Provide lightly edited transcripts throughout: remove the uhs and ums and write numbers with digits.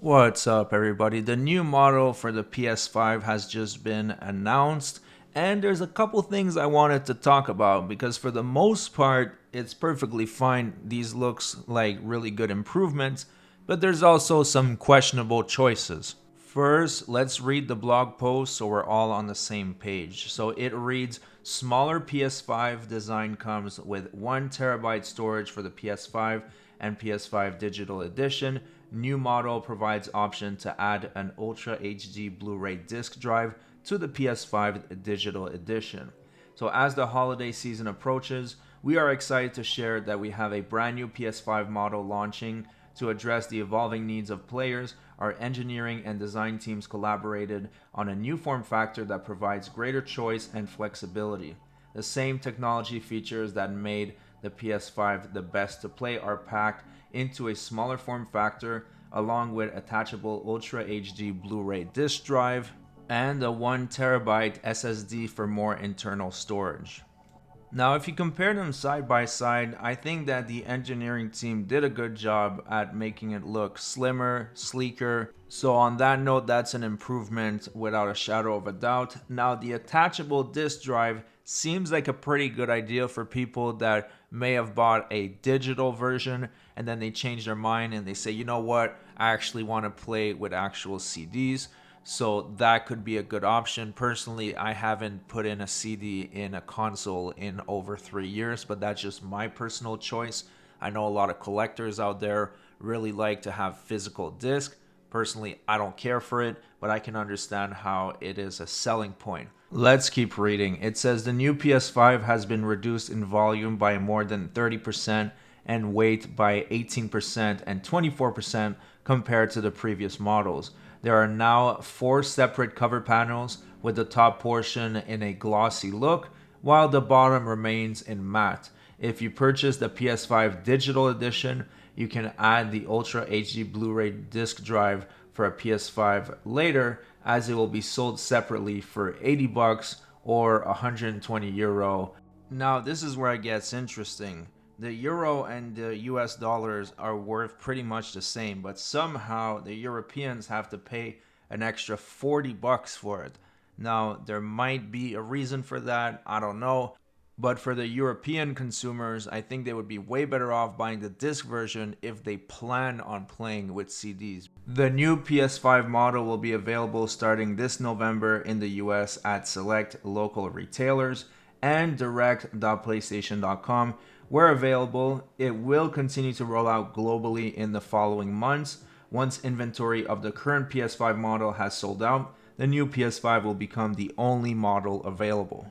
What's up, everybody? The new model for the PS5 has just been announced, and there's a couple things I wanted to talk about because, for the most part, it's perfectly fine. These looks like really good improvements, but there's also some questionable choices. First, let's read the blog post so we're all on the same page. So it reads: smaller PS5 design comes with 1 terabyte storage for the PS5 and PS5 Digital Edition. New model provides option to add an Ultra HD Blu-ray disc drive to the PS5 Digital Edition. So as the holiday season approaches, we are excited to share that we have a brand new PS5 model launching. To address the evolving needs of players, our engineering and design teams collaborated on a new form factor that provides greater choice and flexibility. The same technology features that made the PS5 the best to play are packed into a smaller form factor, along with attachable Ultra HD Blu-ray disc drive and a 1 terabyte SSD for more internal storage. Now, if you compare them side by side, I think that the engineering team did a good job at making it look slimmer, sleeker. So on that note, that's an improvement without a shadow of a doubt. Now, the attachable disk drive seems like a pretty good idea for people that may have bought a digital version and then they change their mind and they say, you know what, I actually want to play with actual CDs. So that could be a good option. Personally, I haven't put in a CD in a console in over 3 years, but that's just my personal choice. I know a lot of collectors out there really like to have physical disc. Personally, I don't care for it, but I can understand how it is a selling point. Let's keep reading. It says the new PS5 has been reduced in volume by more than 30% and weight by 18% and 24% compared to the previous models. There are now 4 separate cover panels, with the top portion in a glossy look, while the bottom remains in matte. If you purchase the PS5 Digital Edition, you can add the Ultra HD Blu-ray disc drive for a PS5 later, as it will be sold separately for $80 or €120. Now, this is where it gets interesting. The euro and the US dollars are worth pretty much the same, but somehow the Europeans have to pay an extra $40 for it. Now, there might be a reason for that, I don't know. But for the European consumers, I think they would be way better off buying the disc version if they plan on playing with CDs. The new PS5 model will be available starting this November in the US at select local retailers and direct.playstation.com. Where available, it will continue to roll out globally in the following months. Once inventory of the current PS5 model has sold out, the new PS5 will become the only model available.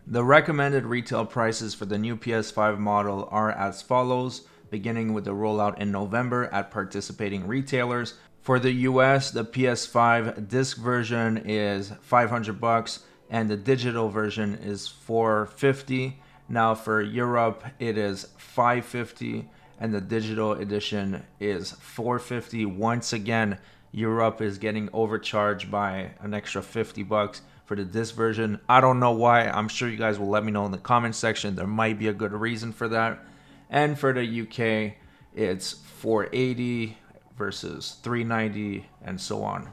The recommended retail prices for the new PS5 model are as follows, beginning with the rollout in November at participating retailers. For the US, the PS5 disc version is $500 and the digital version is $450. Now for Europe, it is $550 and the digital edition is $450. Once again, Europe is getting overcharged by an extra $50 for the disc version. I don't know why. I'm sure you guys will let me know in the comment section. There might be a good reason for that. And for the UK, it's $480 versus $390 and so on.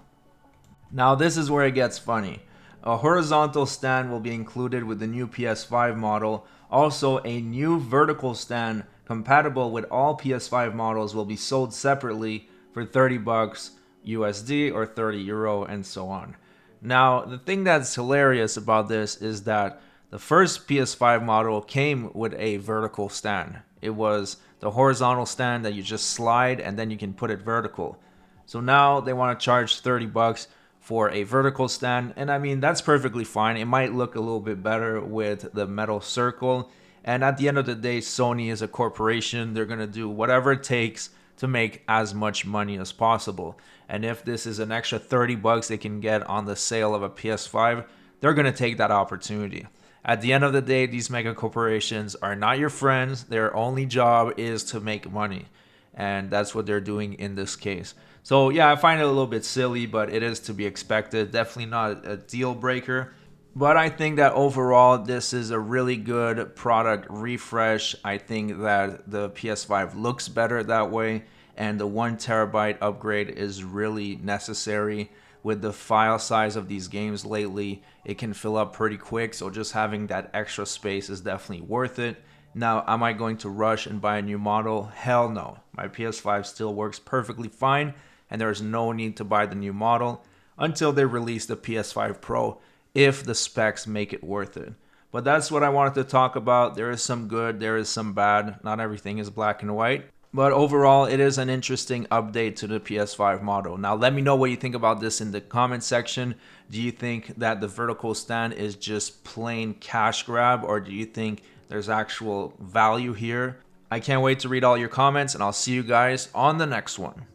Now this is where it gets funny. A horizontal stand will be included with the new PS5 model. Also, a new vertical stand compatible with all PS5 models will be sold separately for $30 USD or €30 and so on. Now, the thing that's hilarious about this is that the first PS5 model came with a vertical stand. It was the horizontal stand that you just slide and then you can put it vertical. So now they want to charge $30 for a vertical stand, and I mean, that's perfectly fine. It might look a little bit better with the metal circle, and at the end of the day, Sony is a corporation. They're going to do whatever it takes to make as much money as possible. And if this is an extra $30 they can get on the sale of a PS5, they're going to take that opportunity. At the end of the day, these mega corporations are not your friends. Their only job is to make money, and that's what they're doing in this case. So yeah, I find it a little bit silly, but it is to be expected. Definitely not a deal breaker. But I think that overall, this is a really good product refresh. I think that the PS5 looks better that way. and the 1 terabyte upgrade is really necessary. With the file size of these games lately, it can fill up pretty quick, so just having that extra space is definitely worth it. Now, am I going to rush and buy a new model? Hell no. My PS5 still works perfectly fine, and there is no need to buy the new model until they release the PS5 Pro, if the specs make it worth it. But that's what I wanted to talk about. There is some good, there is some bad. Not everything is black and white. But overall, it is an interesting update to the PS5 model. Now, let me know what you think about this in the comment section. Do you think that the vertical stand is just plain cash grab, or do you think there's actual value here? I can't wait to read all your comments, and I'll see you guys on the next one.